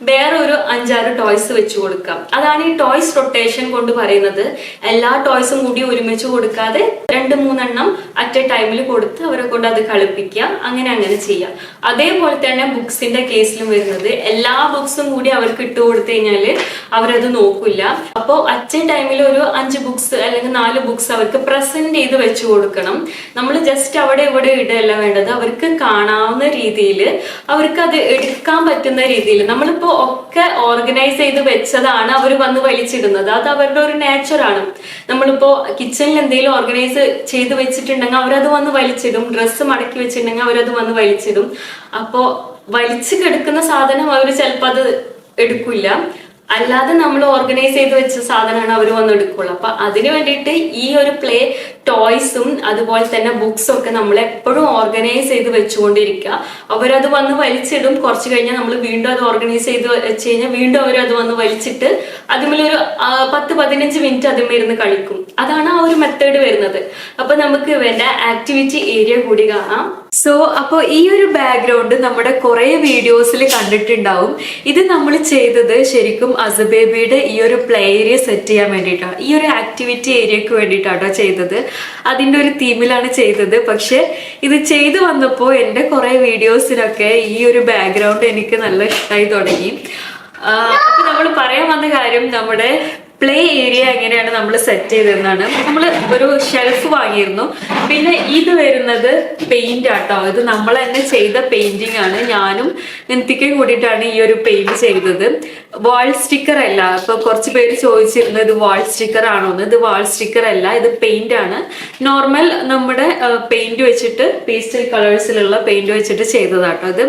വേറെ ഒരു 5-6 ടോയ്സ് വെച്ച് കൊടുക്കാം. അതാണ് ഈ ടോയ്സ് റൊട്ടേഷൻ കൊണ്ട് പറയുന്നത്. എല്ലാ ടോയ്സും കൂടി ഒരുമിച്ച് കൊടുക്കാതെ 2-3 എണ്ണം അറ്റ് എ ടൈമിൽ കൊടുത്ത് അവരെ കൊണ്ട് അത് കളിപ്പിക്കുക. അങ്ങനെ ചെയ്യാം. അതേപോലെ തന്നെ ബുക്സിന്റെ കേസിലും വരുന്നത് എല്ലാ ബുക്സും കൂടി അവർക്ക് ഇട്ട് കൊടുത്തു കഴിഞ്ഞാല് അവരത് നോക്കില്ല. അപ്പോൾ അറ്റ് എ ടൈമിൽ ഒരു 5 ബുക്സ് അല്ലെങ്കിൽ 4 ബുക്സ് അവർക്ക് പ്രസന്റ് ചെയ്ത് വെച്ച് കൊടുക്കണം. നമ്മൾ ജസ്റ്റ് അവിടെ ഇവിടെ ഇടയല്ല വേണ്ടത്, അവർക്ക് കാണാവുന്ന രീതിയിൽ അവർക്ക് അത് എടുക്കാൻ പറ്റുന്ന രീതിയിൽ. നമ്മളിപ്പോ ഒക്കെ ഓർഗനൈസ് ചെയ്ത് വെച്ചതാണ് അവർ വന്ന് വലിച്ചിടുന്നത്, അത് അവരുടെ ഒരു നേച്ചറാണ്. നമ്മളിപ്പോ കിച്ചണിൽ എന്തെങ്കിലും ഓർഗനൈസ് ചെയ്ത് വെച്ചിട്ടുണ്ടെങ്കിൽ അവരത് വന്ന് വലിച്ചിടും. ഡ്രസ്സ് മടക്കി വെച്ചിട്ടുണ്ടെങ്കിൽ അവരത് വന്ന് വലിച്ചിടും. അപ്പോ വലിച്ചു കിടക്കുന്ന സാധനം അവർ ചിലപ്പോൾ അത് എടുക്കില്ല. അല്ലാതെ നമ്മൾ ഓർഗനൈസ് ചെയ്ത് വെച്ച സാധനമാണ് അവർ വന്ന് എടുക്കുള്ളൂ. അപ്പൊ അതിന് വേണ്ടിയിട്ട് ഈ ഒരു പ്ലേ ടോയ്സും അതുപോലെ തന്നെ ബുക്സും ഒക്കെ നമ്മൾ എപ്പോഴും ഓർഗനൈസ് ചെയ്ത് വെച്ചുകൊണ്ടിരിക്കുക. അവരത് വന്ന് വലിച്ചിടും. കുറച്ച് കഴിഞ്ഞാൽ നമ്മൾ വീണ്ടും അത് ഓർഗനൈസ് ചെയ്ത് വെച്ച് കഴിഞ്ഞാൽ വീണ്ടും അവരത് വന്ന് വലിച്ചിട്ട് അതിമേലൊരു 10-15 മിനിറ്റ് അതിന്മേലിരുന്ന് കളിക്കും. അതാണ് ആ ഒരു മെത്തേഡ് വരുന്നത്. അപ്പൊ നമുക്ക് വേണ്ട ആക്ടിവിറ്റി ഏരിയ കൂടി കാണാം. സോ അപ്പോൾ ഈ ഒരു ബാക്ക്ഗ്രൗണ്ട് നമ്മുടെ കുറെ വീഡിയോസിൽ കണ്ടിട്ടുണ്ടാവും. ഇത് നമ്മൾ ചെയ്തത് ശരിക്കും അസബേബിയുടെ ഈ ഒരു പ്ലേ ഏരിയ സെറ്റ് ചെയ്യാൻ വേണ്ടിയിട്ടാണ്, ഈ ഒരു ആക്ടിവിറ്റി ഏരിയക്ക് വേണ്ടിയിട്ടാട്ടോ ചെയ്തത്. അതിൻ്റെ ഒരു തീമിലാണ് ചെയ്തത്. പക്ഷെ ഇത് ചെയ്തു വന്നപ്പോൾ എൻ്റെ കുറെ വീഡിയോസിലൊക്കെ ഈ ഒരു ബാക്ക്ഗ്രൗണ്ട് എനിക്ക് നല്ല ഇഷ്ടമായി തുടങ്ങി. അപ്പൊ നമ്മൾ പറയാൻ വന്ന കാര്യം നമ്മുടെ പ്ലേ ഏരിയ എങ്ങനെയാണ് നമ്മൾ സെറ്റ് ചെയ്തതെന്നാണ്. നമ്മൾ ഒരു ഷെൽഫ് വാങ്ങിയിരുന്നു. പിന്നെ ഇത് വരുന്നത് പെയിന്റ് ആട്ടോ. ഇത് നമ്മൾ തന്നെ ചെയ്ത പെയിന്റിംഗ് ആണ്. ഞാനും എന്തിക്കും കൂടിയിട്ടാണ് ഈ ഒരു പെയിന്റ് ചെയ്തത്. വാൾ സ്റ്റിക്കർ അല്ല. ഇപ്പൊ കുറച്ച് പേര് ചോദിച്ചിരുന്നു ഇത് വാൾ സ്റ്റിക്കർ ആണോന്ന്. ഇത് വാൾ സ്റ്റിക്കർ അല്ല, ഇത് പെയിന്റ് ആണ്. നോർമൽ നമ്മുടെ പെയിന്റ് വെച്ചിട്ട് പേസ്റ്റൽ കളേഴ്സിലുള്ള പെയിന്റ് വെച്ചിട്ട് ചെയ്തതാട്ടോ ഇത്.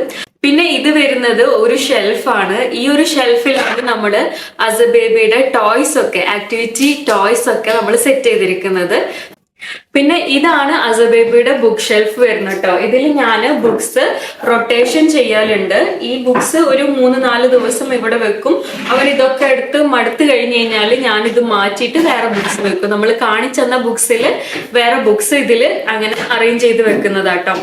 പിന്നെ ഇത് വരുന്നത് ഒരു ഷെൽഫാണ്. ഈ ഒരു ഷെൽഫിലാണ് നമ്മുടെ അസബേബിയുടെ ടോയ്സ് ഒക്കെ, ആക്ടിവിറ്റി ടോയ്സ് ഒക്കെ നമ്മൾ സെറ്റ് ചെയ്തിരിക്കുന്നത്. പിന്നെ ഇതാണ് അസബേബിയുടെ ബുക്ക് ഷെൽഫ് വരുന്നത് കേട്ടോ. ഇതിൽ ഞാൻ ബുക്സ് റൊട്ടേഷൻ ചെയ്യാലുണ്ട്. ഈ ബുക്സ് ഒരു 3-4 ദിവസം ഇവിടെ വെക്കും. അവർ ഇതൊക്കെ എടുത്ത് മടുത്ത് കഴിഞ്ഞ് കഴിഞ്ഞാൽ ഞാനിത് മാറ്റിയിട്ട് വേറെ ബുക്സ് വെക്കും. നമ്മൾ കാണിച്ചെന്ന ബുക്സിൽ വേറെ ബുക്സ് ഇതിൽ അങ്ങനെ അറേഞ്ച് ചെയ്ത് വെക്കുന്നതാട്ടോ.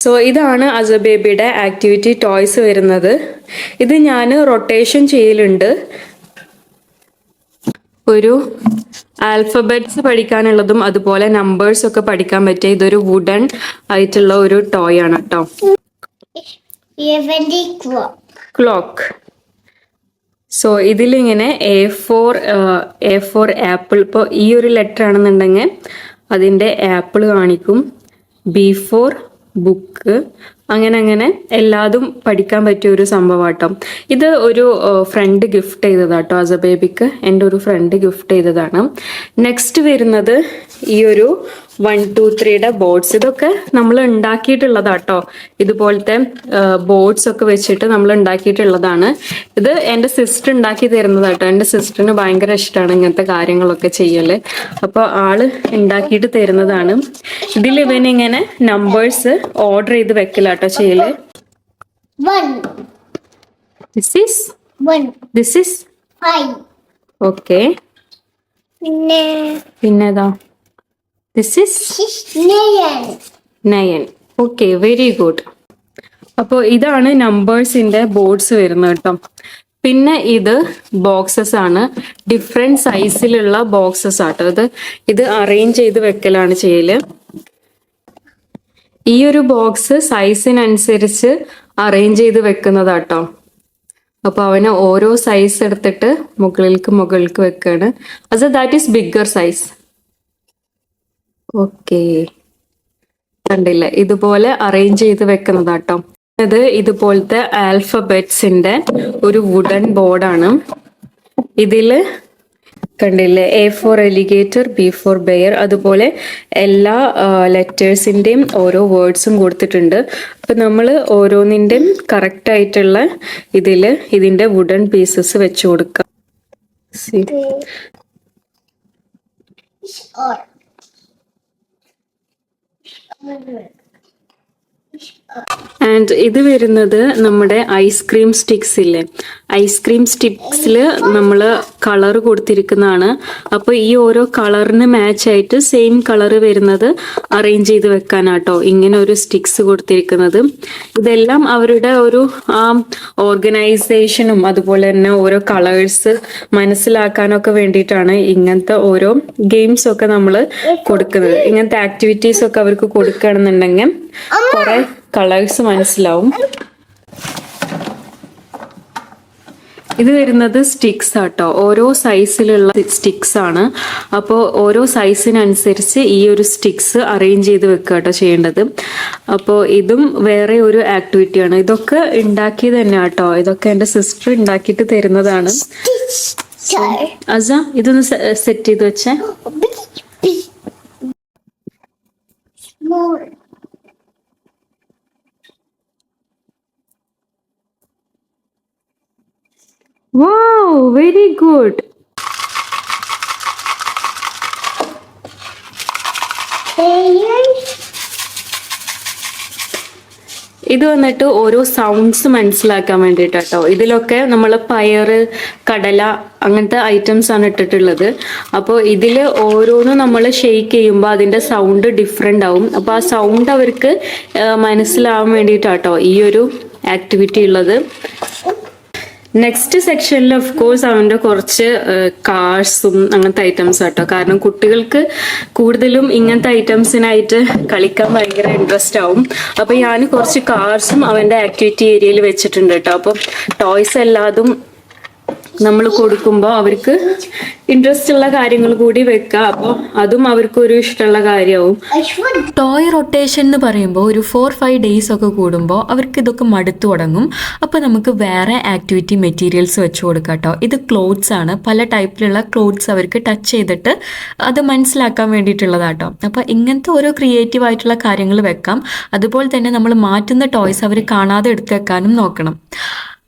സോ ഇതാണ് അസബേബിയുടെ ആക്ടിവിറ്റി ടോയ്സ് വരുന്നത്. ഇത് ഞാൻ റൊട്ടേഷൻ ചെയ്യലുണ്ട്. ഒരു ആൽഫബറ്റ്സ് പഠിക്കാനുള്ളതും അതുപോലെ നമ്പേഴ്സ് ഒക്കെ പഠിക്കാൻ പറ്റിയ ഇതൊരു വുഡൻ ആയിട്ടുള്ള ഒരു ടോയ് ആണ് കേട്ടോ. ക്ലോക്ക്. സോ ഇതിലിങ്ങനെ A4 ആപ്പിൾ. ഇപ്പോൾ ഈ ഒരു ലെറ്റർ ആണെന്നുണ്ടെങ്കിൽ അതിൻ്റെ ആപ്പിൾ കാണിക്കും. B4 book. അങ്ങനെ എല്ലാതും പഠിക്കാൻ പറ്റിയ ഒരു സംഭവമാട്ടോ. ഇത് ഒരു ഫ്രണ്ട് ഗിഫ്റ്റ് ചെയ്തതാട്ടോ അസബേബിക്ക്. എൻ്റെ ഒരു ഫ്രണ്ട് ഗിഫ്റ്റ് ചെയ്തതാണ്. നെക്സ്റ്റ് വരുന്നത് ഈ ഒരു 1, 2, 3യുടെ ബോർഡ്സ്. ഇതൊക്കെ നമ്മൾ ഉണ്ടാക്കിയിട്ടുള്ളതാട്ടോ. ഇതുപോലത്തെ ബോർഡ്സ് ഒക്കെ വെച്ചിട്ട് നമ്മൾ ഉണ്ടാക്കിയിട്ടുള്ളതാണ്. ഇത് എൻ്റെ സിസ്റ്റർ ഉണ്ടാക്കി തരുന്നതാട്ടോ. എൻ്റെ സിസ്റ്ററിന് ഭയങ്കര ഇഷ്ടമാണ് ഇങ്ങനത്തെ കാര്യങ്ങളൊക്കെ ചെയ്യല്. അപ്പോൾ ആള് ഉണ്ടാക്കിയിട്ട് തരുന്നതാണ്. ഇതിൽ ഇവനിങ്ങനെ നമ്പേഴ്സ് ഓർഡർ ചെയ്ത് വെക്കലാട്ടോ ചെയ്യല്. This is 5. ഓക്കെ. പിന്നെതാ This is 9. Okay, very good. അപ്പോൾ ഇതാണ് നമ്പേഴ്സിന്റെ ബോർഡ്സ് വരുന്നത് കേട്ടോ. പിന്നെ ഇത് ബോക്സസ് ആണ്. ഡിഫറെന്റ് സൈസിലുള്ള ബോക്സസ് ആട്ടോ. ഇത് അറേഞ്ച് ചെയ്ത് വെക്കലാണ് ചെയ്യല്. ഈ ഒരു ബോക്സ് സൈസിനനുസരിച്ച് അറേഞ്ച് ചെയ്ത് വെക്കുന്നതാട്ടോ. അപ്പൊ അവന് ഓരോ സൈസ് എടുത്തിട്ട് മുകളിലേക്ക് വെക്കാണ്. അത് that is bigger size. Okay, കണ്ടില്ലേ? ഇതുപോലെ അറേഞ്ച് ചെയ്ത് വെക്കുന്നതാട്ടോ. ഇത് ഇതുപോലത്തെ ആൽഫബറ്റ്സിന്റെ ഒരു വുഡൻ ബോർഡാണ്. ഇതില് കണ്ടില്ലേ A4 എലിഗേറ്റർ, B4 ബെയർ, അതുപോലെ എല്ലാ ലെറ്റേഴ്സിന്റെയും ഓരോ വേർഡ്സും കൊടുത്തിട്ടുണ്ട്. അപ്പൊ നമ്മൾ ഓരോന്നിന്റെയും കറക്റ്റ് ആയിട്ടുള്ള ഇതിന്റെ വുഡൻ പീസസ് വെച്ചു കൊടുക്കാം. ആൻഡ് ഇത് വരുന്നത് നമ്മുടെ ഐസ്ക്രീം സ്റ്റിക്സ് ഇല്ലേ, ഐസ്ക്രീം സ്റ്റിക്സിൽ നമ്മൾ കളർ കൊടുത്തിരിക്കുന്നതാണ്. അപ്പോൾ ഈ ഓരോ കളറിന് മാച്ച് ആയിട്ട് സെയിം കളർ വരുന്നത് അറേഞ്ച് ചെയ്ത് വെക്കാനാട്ടോ ഇങ്ങനെ ഒരു സ്റ്റിക്സ് കൊടുത്തിരിക്കുന്നത്. ഇതെല്ലാം അവരുടെ ഒരു ഓർഗനൈസേഷനും അതുപോലെ തന്നെ ഓരോ കളേഴ്സ് മനസ്സിലാക്കാനൊക്കെ വേണ്ടിയിട്ടാണ് ഇങ്ങനത്തെ ഓരോ ഗെയിംസ് ഒക്കെ നമ്മൾ കൊടുക്കുന്നത്. ഇങ്ങനത്തെ ആക്ടിവിറ്റീസ് ഒക്കെ അവർക്ക് കൊടുക്കുകയാണെന്നുണ്ടെങ്കിൽ കുറെ കളേഴ്സ് മനസ്സിലാവും. ഇത് വരുന്നത് സ്റ്റിക്സ് ആട്ടോ. ഓരോ സൈസിലുള്ള സ്റ്റിക്സ് ആണ്. അപ്പോൾ ഓരോ സൈസിനനുസരിച്ച് ഈ ഒരു സ്റ്റിക്സ് അറേഞ്ച് ചെയ്ത് വെക്കുക കേട്ടോ ചെയ്യേണ്ടത്. അപ്പോൾ ഇതും വേറെ ഒരു ആക്ടിവിറ്റിയാണ്. ഇതൊക്കെ ഉണ്ടാക്കിയത് തന്നെ കേട്ടോ. ഇതൊക്കെ എൻ്റെ സിസ്റ്റർ ഉണ്ടാക്കിയിട്ട് തരുന്നതാണ്. അസ ഇതൊന്ന് സെറ്റ് ചെയ്ത് വെച്ചേ. Wow, very good. ഇത് വന്നിട്ട് ഓരോ സൗണ്ട്സ് മനസ്സിലാക്കാൻ വേണ്ടിയിട്ടോ. ഇതിലൊക്കെ നമ്മൾ പയറ്, കടല അങ്ങനത്തെ ഐറ്റംസ് ആണ് ഇട്ടിട്ടുള്ളത്. അപ്പോൾ ഇതിൽ ഓരോന്നും നമ്മൾ ഷെയ്ക്ക് ചെയ്യുമ്പോൾ അതിൻ്റെ സൗണ്ട് ഡിഫറെൻ്റ് ആവും. അപ്പോൾ ആ സൗണ്ട് അവർക്ക് മനസ്സിലാവാൻ വേണ്ടിയിട്ടാട്ടോ ഈ ഒരു ആക്ടിവിറ്റി ഉള്ളത്. നെക്സ്റ്റ് സെക്ഷനിൽ ഓഫ് കോഴ്സ് അവൻ്റെ കുറച്ച് കാർസും അങ്ങനത്തെ ഐറ്റംസ് ആട്ടോ. കാരണം കുട്ടികൾക്ക് കൂടുതലും ഇങ്ങനത്തെ ഐറ്റംസിനായിട്ട് കളിക്കാൻ ഭയങ്കര ഇൻട്രസ്റ്റ് ആവും. അപ്പൊ ഞാൻ കുറച്ച് കാർസും അവൻ്റെ ആക്ടിവിറ്റി ഏരിയയിൽ വെച്ചിട്ടുണ്ട് കേട്ടോ. അപ്പം ടോയ്സ് എല്ലാതും നമ്മൾ കൊടുക്കുമ്പോൾ അവർക്ക് ഇൻട്രസ്റ്റ് ഉള്ള കാര്യങ്ങൾ കൂടി വെക്കുക. അപ്പോൾ അതും അവർക്കൊരു ഇഷ്ടമുള്ള കാര്യമാവും. ടോയ് റൊട്ടേഷൻ എന്ന് പറയുമ്പോൾ ഒരു 4-5 ഡേയ്സ് ഒക്കെ കൂടുമ്പോൾ അവർക്ക് ഇതൊക്കെ മടുത്തു തുടങ്ങും. അപ്പോൾ നമുക്ക് വേറെ ആക്ടിവിറ്റി മെറ്റീരിയൽസ് വെച്ച് കൊടുക്കാം കേട്ടോ. ഇത് ക്ലോത്ത്സ് ആണ്. പല ടൈപ്പിലുള്ള ക്ലോത്ത്സ് അവർക്ക് ടച്ച് ചെയ്തിട്ട് അത് മനസ്സിലാക്കാൻ വേണ്ടിയിട്ടുള്ളതാട്ടോ. അപ്പോൾ ഇങ്ങനത്തെ ഓരോ ക്രിയേറ്റീവ് ആയിട്ടുള്ള കാര്യങ്ങൾ വെക്കാം. അതുപോലെ തന്നെ നമ്മൾ മാറ്റുന്ന ടോയ്സ് അവർ കാണാതെ എടുത്ത് വെക്കാനും നോക്കണം.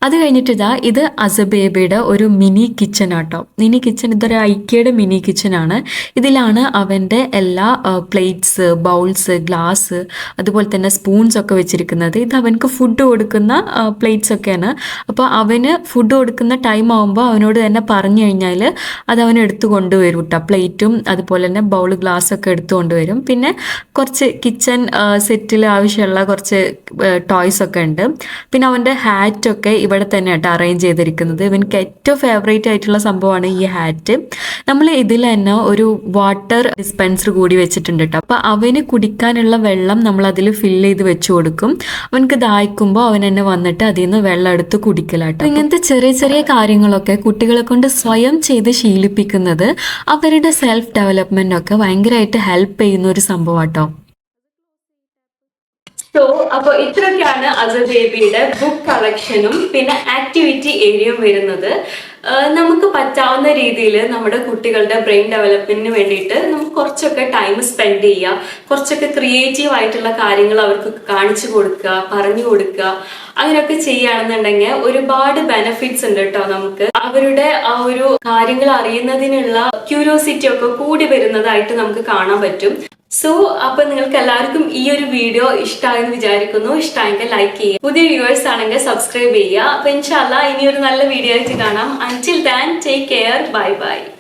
അത് കഴിഞ്ഞിട്ട് ഇത് അസബേബയുടെ ഒരു മിനി കിച്ചൺ ആട്ടോ. മിനി കിച്ചൺ ഇതൊരു ഐക്യയുടെ മിനി കിച്ചൺ ആണ്. ഇതിലാണ് അവൻ്റെ എല്ലാ പ്ലേറ്റ്സ്, ബൗൾസ്, ഗ്ലാസ്, അതുപോലെ തന്നെ സ്പൂൺസ് ഒക്കെ വെച്ചിരിക്കുന്നത്. ഇത് അവനക്ക് ഫുഡ് കൊടുക്കുന്ന പ്ലേറ്റ്സ് ഒക്കെയാണ്. അപ്പോൾ അവന് ഫുഡ് കൊടുക്കുന്ന ടൈം ആകുമ്പോൾ അവനോട് തന്നെ പറഞ്ഞു കഴിഞ്ഞാൽ അത് അവൻ എടുത്തു കൊണ്ടുവരും കേട്ടോ. പ്ലേറ്റും അതുപോലെ തന്നെ ബൗൾ, ഗ്ലാസ് ഒക്കെ എടുത്തു കൊണ്ടുവരും. പിന്നെ കുറച്ച് കിച്ചൺ സെറ്റിൽ ആവശ്യമുള്ള കുറച്ച് ടോയ്സ് ഒക്കെ ഉണ്ട്. പിന്നെ അവൻ്റെ ഹാറ്റൊക്കെ ഇവിടെ തന്നെ ആയിട്ട് അറേഞ്ച് ചെയ്തിരിക്കുന്നത്. ഇവനക്ക് ഏറ്റവും ഫേവറേറ്റ് ആയിട്ടുള്ള സംഭവമാണ് ഈ ഹാറ്റ്. നമ്മൾ ഇതിൽ തന്നെ ഒരു വാട്ടർ ഡിസ്പെൻസർ കൂടി വെച്ചിട്ടുണ്ട് കേട്ടോ. അപ്പോൾ അവന് കുടിക്കാനുള്ള വെള്ളം നമ്മൾ അതിൽ ഫില്ല് ചെയ്ത് വെച്ച് കൊടുക്കും. അവനക്ക് ദാഹിക്കുമ്പോൾ അവൻ തന്നെ വന്നിട്ട് അതിൽ നിന്ന് വെള്ളം എടുത്ത് കുടിക്കലാട്ടോ. ഇങ്ങനത്തെ ചെറിയ ചെറിയ കാര്യങ്ങളൊക്കെ കുട്ടികളെ കൊണ്ട് സ്വയം ചെയ്ത് ശീലിപ്പിക്കുന്നത് അവരുടെ സെൽഫ് ഡെവലപ്മെന്റ് ഒക്കെ ഭയങ്കരമായിട്ട് ഹെൽപ്പ് ചെയ്യുന്ന ഒരു സംഭവമാട്ടോ. സോ അപ്പൊ ഇത്രയൊക്കെയാണ് അസബേബിയുടെ ബുക്ക് കളക്ഷനും പിന്നെ ആക്ടിവിറ്റി ഏരിയയും വരുന്നത്. നമുക്ക് പറ്റാവുന്ന രീതിയിൽ നമ്മുടെ കുട്ടികളുടെ ബ്രെയിൻ ഡെവലപ്മെന്റിന് വേണ്ടിയിട്ട് നമുക്ക് കുറച്ചൊക്കെ ടൈം സ്പെൻഡ് ചെയ്യുക, കുറച്ചൊക്കെ ക്രിയേറ്റീവ് ആയിട്ടുള്ള കാര്യങ്ങൾ അവർക്ക് കാണിച്ചു കൊടുക്കുക, പറഞ്ഞു കൊടുക്കുക. അങ്ങനെയൊക്കെ ചെയ്യുകയാണെന്നുണ്ടെങ്കിൽ ഒരുപാട് ബെനിഫിറ്റ്സ് ഉണ്ട് കേട്ടോ. നമുക്ക് അവരുടെ ആ ഒരു കാര്യങ്ങൾ അറിയുന്നതിനുള്ള ക്യൂരിയോസിറ്റി ഒക്കെ കൂടി വരുന്നതായിട്ട് നമുക്ക് കാണാൻ പറ്റും. സോ അപ്പൊ നിങ്ങൾക്ക് എല്ലാവർക്കും ഈ ഒരു വീഡിയോ ഇഷ്ടമായെന്ന് വിചാരിക്കുന്നു. ഇഷ്ടമായെങ്കിൽ ലൈക്ക് ചെയ്യുക, പുതിയ വ്യൂവേഴ്സ് ആണെങ്കിൽ സബ്സ്ക്രൈബ് ചെയ്യുക. അപ്പൊ ഇൻഷാല്ലാ ഇനി ഒരു നല്ല വീഡിയോ ആയിട്ട് കാണാം. Until then, take care. Bye bye.